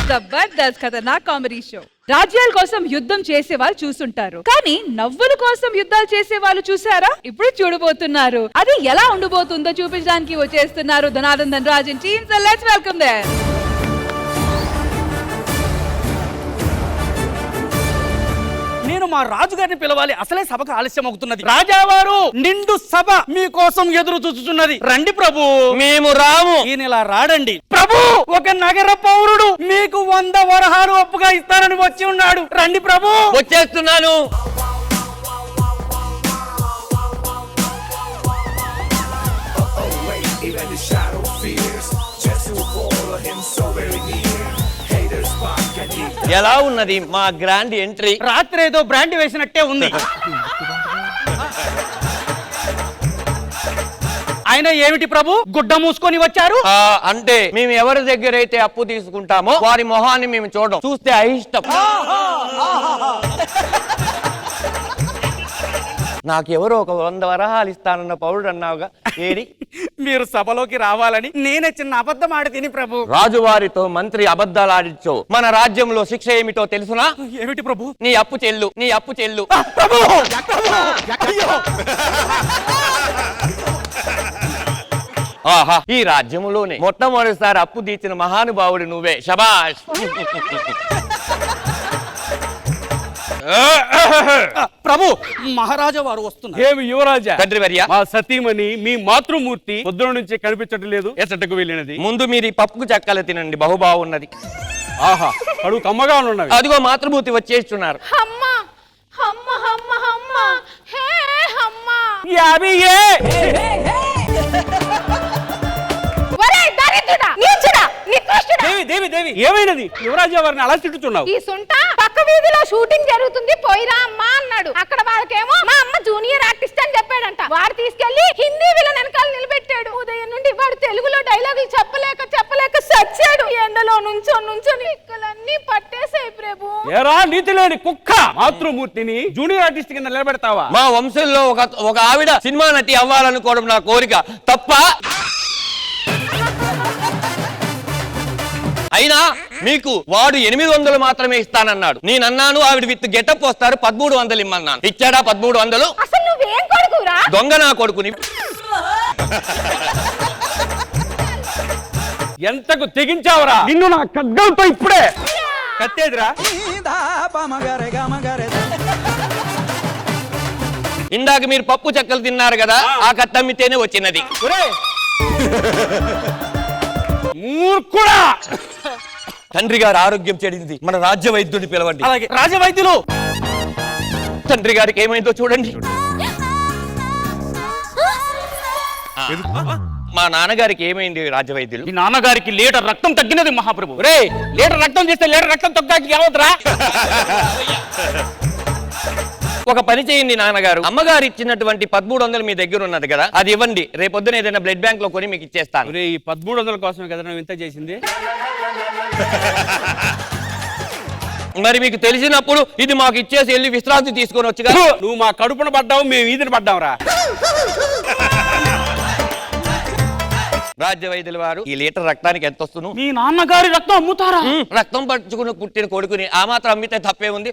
జబర్దస్త్ ఖతర్నాక్ comedy show. రాజ్యాల కోసం యుద్ధం చేసే వాళ్ళు చూసుంటారు, కానీ నవ్వుల కోసం యుద్ధాలు చేసే వాళ్ళు చూసారా? ఇప్పుడు చూడబోతున్నారు. అది ఎలా ఉండబోతుందో చూపించడానికి వచ్చేస్తున్నారు Dhanadhan Dhanarajan team. So let's welcome them. నేను మా రాజుగారిని పిలవాలి, అసలే సభకు ఆలస్యం అవుతున్నది. రాజావారు, నిండు సభ మీకోసం ఎదురు చూస్తున్నది. రండి ప్రభు. మేము రాము. ఈయన ఇలా రాడండి. ప్రభు, ఒక నగర పౌరుడు మీకు 100 వరహాలు అప్పుగా ఇస్తానని వచ్చి ఉన్నాడు. రండి ప్రభు. వచ్చేస్తున్నాను. ఎలా ఉన్నది మా గ్రాండ్ ఎంట్రీ? రాత్రి ఏదో బ్రాండ్ వేసినట్టే ఉంది. ఆయన ఏమిటి ప్రభు గుడ్డ మూసుకొని వచ్చారు? అంటే మేము ఎవరి దగ్గర అయితే అప్పు తీసుకుంటామో వారి మొహాన్ని మేము చూడడం, చూస్తే అయిష్టం. నాకెవరో ఒక 100 వరహాలు ఇస్తానన్న పౌరుడు అన్నావుగా, ఏడి? మీరు సభలోకి రావాలని నేనే చిన్న అబద్ధం ఆడి తిని ప్రభు. రాజువారితో మంత్రి అబద్ధాలు ఆడిచ్చో మన రాజ్యంలో శిక్ష ఏమిటో తెలుసునా? ఏమిటి ప్రభు? నీ అప్పు చెల్లు, నీ అప్పు చెల్లు. ప్రభు! ఆహా, ఈ రాజ్యంలోనే మొట్టమొదటిసారి అప్పు తీర్చిన మహానుభావుడు నువ్వే. శబాష్. ప్రభు, మహారాజా వారు వస్తున్నారు. ఏమి యువరాజా? తండ్రి వర్య, మా సతీమణి మీ మాతృమూర్తి పొద్దున నుంచి కనిపించటం లేదు, ఎసటకు వెళ్ళినది. ముందు మీరు ఈ పప్పుకు చక్కలు తినండి, బహుబాగున్నది. ఆహా, అడుగు కమ్మగా ఉన్నవి. అదిగో మాతృమూర్తి వచ్చేస్తున్నారు. దేవి దేవి, ఏమైనది? యువరాజా వారిని అలా తిట్టుతున్నావు? ఈ సుంట పక్క వీధిలో షూటింగ్ జరుగుతుంది, పోయిరా అమ్మా అన్నాడు. అక్కడ వాళ్ళకేమో మా అమ్మ జూనియర్ ఆర్టిస్ట్ అని చెప్పాడంట. వాడు తీసుకెళ్లి హిందీ విలన్ వెనకాల నిలబెట్టాడు. ఉదయం నుండి వాడు తెలుగులో డైలాగులు చెప్పలేక సచ్చాడు. ఎండలో నుంచొని ఇక్కలన్నీ పట్టేసాయి ప్రభు. ఏరా నీతి లేని కుక్క, మాతృమూర్తిని జూనియర్ ఆర్టిస్ట్ కింద నిలబెడతావా? మా వంశంలో ఒక ఆవిడ సినిమా నటి అవ్వాలనుకోవడం నా కోరిక తప్ప. అయినా మీకు వాడు 800 మాత్రమే ఇస్తానన్నాడు. నేనన్నాను ఆవిడ విత్ గెటప్ వస్తారు 1300 ఇమ్మన్నాను. ఇచ్చాడా 1300? అసలు నువ్వేం కొడుకురా? దొంగ నా కొడుకుని. ఎంతకు తెగించావరా? నిన్ను నా ఖడ్గంతో ఇప్పుడే కత్తేదిరా. ఇందాక మీరు పప్పు చెక్కలు తిన్నారు కదా, ఆ కత్తమ్మితేనే వచ్చినది. మూర్ఖుడా! తండ్రి గారు ఆరోగ్యం చెడింది, మన రాజ్య వైద్యుడిని పిలవండి. అలాగే. రాజవైద్యులు, తండ్రి గారికి ఏమైందో చూడండి. మా నాన్నగారికి ఏమైంది రాజ్య వైద్యులు? ఈ నాన్నగారికి లీటర్ రక్తం తగ్గినది మహాప్రభు. రే, లీటర్ రక్తం చేస్తే లీటర్ రక్తం తగ్గాకి ఏమవుతురా? ఒక పని చేయండి నాన్నగారు, అమ్మగారు ఇచ్చినటువంటి 1300 మీ దగ్గర ఉన్నది కదా, అది ఇవ్వండి. రేపొద్దున ఏదైనా బ్లడ్ బ్యాంక్ లో కొని మీకు ఇచ్చేస్తాను. ఈ 1300 కోసమే కదా నువ్వు ఇంత చేసింది? మరి మీకు తెలిసినప్పుడు ఇది మాకు ఇచ్చేసి వెళ్ళి విశ్రాంతి తీసుకొని వచ్చి. నువ్వు మా కడుపున పడ్డావు, మేము ఈదిన పడ్డావురా. రాజ్య వైద్యుల వారు, ఈ లీటర్ రక్తానికి ఎంత వస్తుంది? మీ నాన్నగారి రక్తం అమ్ముతారా? రక్తం పట్టుకుని పుట్టిన కొడుకుని ఆ మాత్రం అమ్మితే తప్పే ఉంది?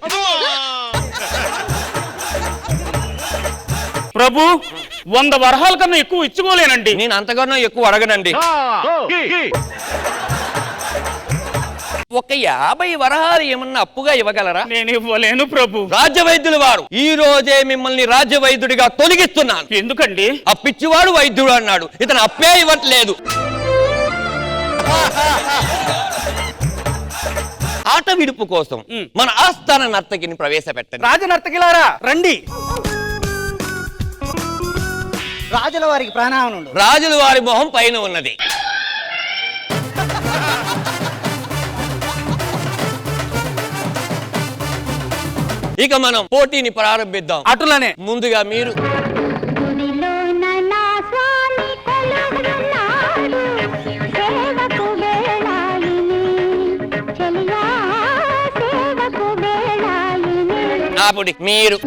ప్రభు, 100 వరహాల కన్నా ఎక్కువ ఇచ్చుకోలేనండి. నేను అంతకన్నా ఎక్కువ అడగనండి. ఒక 50 వరహాలు ఏమన్నా అప్పుగా ఇవ్వగలరా? నేను ఇవ్వలేను ప్రభు. రాజ్య వైద్యుల వారు, ఈ రోజే మిమ్మల్ని రాజ్య వైద్యుడిగా తొలగిస్తున్నాను. ఎందుకండి? అప్పిచ్చివాడు వైద్యుడు అన్నాడు, ఇతను అప్పే ఇవ్వట్లేదు. ఆట విడుపు కోసం మన ఆస్థాన నర్తకిని ప్రవేశపెట్టండి. రాజ నర్తకిలారా రండి. రాజుల వారికి ప్రాణావనుండు. రాజుల వారి మొహం పైన ఉన్నది. ఇక మనం పోటీని ప్రారంభిద్దాం. అటులనే ముందుగా మీరు. ఆపుడి మీరు.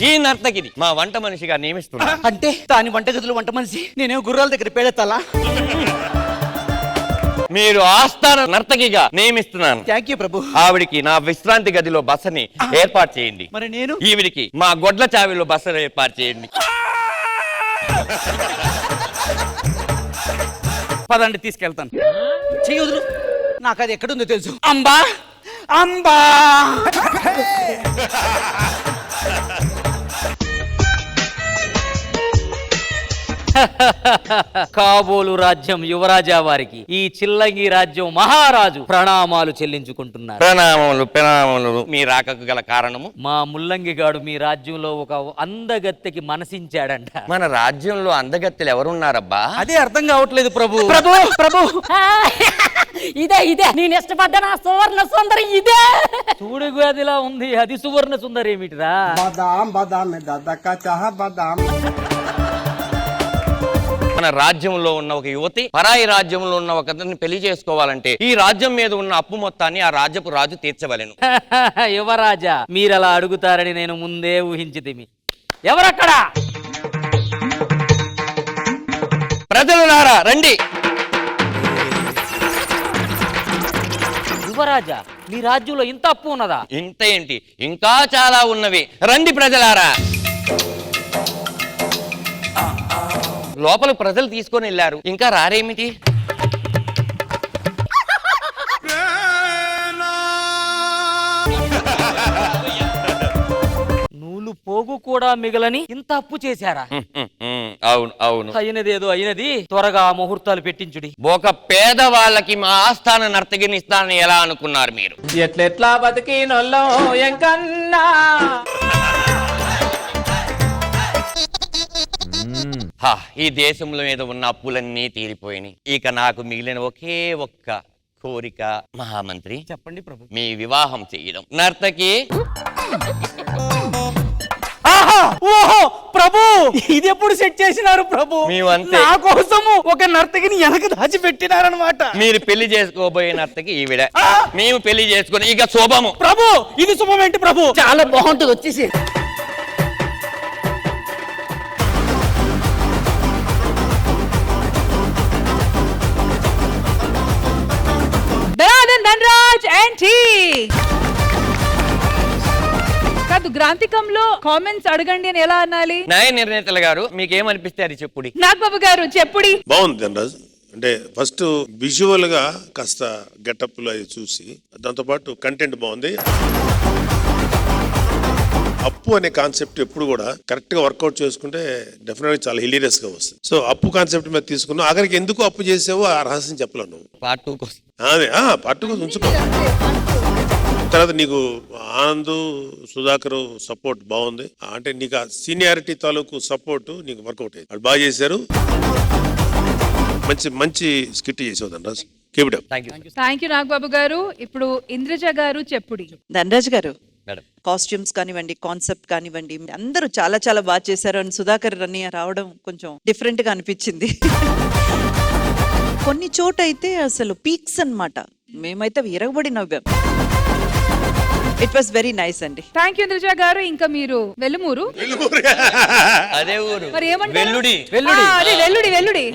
ఈ నర్తకిని మా వంట మనిషిగా నియమిస్తున్నా. అంటే దాని వంటగదులు వంట మనిషి నేనేం గుర్రాల దగ్గర పేడెత్తాలా? మీరు ఆస్థాన నర్తకిగా నియమిస్తున్నాను. థ్యాంక్ యూ ప్రభు. ఆవిడికి నా విశ్రాంతి గదిలో బసని ఏర్పాటు చేయండి. మరి నేను ఈవిడికి మా గొడ్ల చావిలో బసలు ఏర్పాటు చేయండి. పదండి తీసుకెళ్తాను. చెయ్యదురు, నాకు అది ఎక్కడుందో తెలుసు. అంబా అంబా. కాబోలు రాజ్యం యువరాజా వారికి ఈ చిల్లంగి రాజ్యం మహారాజు ప్రణామాలు చెల్లించుకుంటున్నారు. ప్రణామములు. మీ రాకకు గల కారణము? మా ముల్లంగిగాడు మీ రాజ్యంలో ఒక అందగత్తెకి మనసించాడంట. మన రాజ్యంలో అందగత్తెలు ఎవరున్నారబ్బా? అదే అర్థం కావట్లేదు ప్రభు. ప్రభు ప్రభు ఇదే నేను ఇష్టపడ్డ సువర్ణ సుందరి ఇదే. చూడు గదిలా ఉంది, అది సువర్ణ సుందరి ఏమిటిరా? बादाम बादाम में दादा का चाह बादाम. మన రాజ్యంలో ఉన్న ఒక యువతి పరాయి రాజ్యంలో ఉన్న ఒక అతన్ని పెళ్లి చేసుకోవాలంటే ఈ రాజ్యం మీద ఉన్న అప్పు మొత్తాన్ని ఆ రాజ్యపు రాజు తీర్చవలెను. యువరాజా మీరలా అడుగుతారని నేను ముందే ఊహించితిమి. ఎవరక్కడ? ప్రజలులారా రండి. యువరాజా మీ రాజ్యంలో ఇంత అప్పు ఉన్నదా? ఇంత ఏంటి, ఇంకా చాలా ఉన్నవి. రండి ప్రజలారా. లోపల ప్రజలు తీసుకొని వెళ్ళారు, ఇంకా రారేమిటి? నూలు పోగు కూడా మిగలని ఇంత అప్పు చేశారా? అవును అవును. అయినదేదో అయినది, త్వరగా ముహూర్తాలు పెట్టించుడి. ఒక పేదవాళ్ళకి మా ఆస్థాన నర్తకిని ఇస్తానని ఎలా అనుకున్నారు మీరు? ఎట్లెట్లా బతికి నొల్లో ఎంకన్నా. ఈ దేశంలో మీద ఉన్న అప్పులన్నీ తీరిపోయినాయి. ఇక నాకు మిగిలిన ఒకే ఒక్క కోరిక మహామంత్రి. చెప్పండి ప్రభు. మీ వివాహం చేయడం. నర్తకి ఆహా ఓహో ప్రభు, ఇది ఎప్పుడు సెట్ చేసినారు ప్రభు? మేమంతే. నా కోసము ఒక నర్తకిని వెనక దాచి పెట్టినారనమాట. మీరు పెళ్లి చేసుకోబోయే నర్తకి ఈవిడ. మేము పెళ్లి చేసుకుని ఇక శోభము. ప్రభు ఇది శుభం ఏంటి ప్రభు? చాలా బాగుంటుంది, వచ్చేసి. ధనాధన్ ధనరాజ్ and tea. కాదు, గ్రాంథికంలో కామెంట్స్ అడగండి అని ఎలా అనాలి? న్యాయ నిర్ణేతలు గారు మీకేమనిపిస్తే అది చెప్పుడి. నాగబాబు గారు చెప్పుడి. బాగుంది ధనరాజ్. అంటే ఫస్ట్ విజువల్ గా కాస్త గెటప్లు అవి చూసి, దాంతోపాటు కంటెంట్ బాగుంది. అప్పు అనే కాన్సెప్ట్ ఎప్పుడు కూడా కరెక్ట్ గా వర్కౌట్ చేసుకుంటే డెఫినెట్ గా చాలా హిలీరియస్ గా వస్తుంది. సో అప్పు కాన్సెప్ట్ మీద తీసుకున్నావు, ఆఖరికి ఎందుకు అప్పు చేసావో ఆ రహస్యం చెప్పలేవు నువ్వు. పార్ట్ 2 కోసం. అదే పార్ట్ కోసం ఉంచుకో. తర్వాత నీకు ఆనంద్ సుధాకర్ సపోర్ట్ బాగుంది. అంటే నీకు ఆ సీనియారిటీ తాలూకు సపోర్ట్ నీకు వర్కౌట్ అయ్యింది. వాళ్ళు బాగా చేశారు. మంచి మంచి స్కిట్ చేసావు Dhanraj. Keep it up. Thank you Nagababu గారు. ఇప్పుడు ఇంద్రజ గారు చెప్పుడి. ధనరాజ్ గారు, మేడం. కాస్ట్యూమ్స్ కానివ్వండి, కాన్సెప్ట్ కానివ్వండి, అందరూ చాలా చాలా బాగా చేశారు. అని సుధాకర్ రని రావడం కొంచెం డిఫరెంట్ గా అనిపించింది. కొన్ని చోట అయితే అసలు పీక్స్ అన్నమాట. మేమైతే విరగబడి నవ్వాం. ఇట్ వాస్ వెరీ నైస్ అండి. థ్యాంక్ యూ ఇంద్రజ గారు. ఇంకా మీరు వెల్లుమూరు అదే ఊరు. మరి ఏమంటారు? వెల్లుడి. ఆ, అదే వెల్లుడి.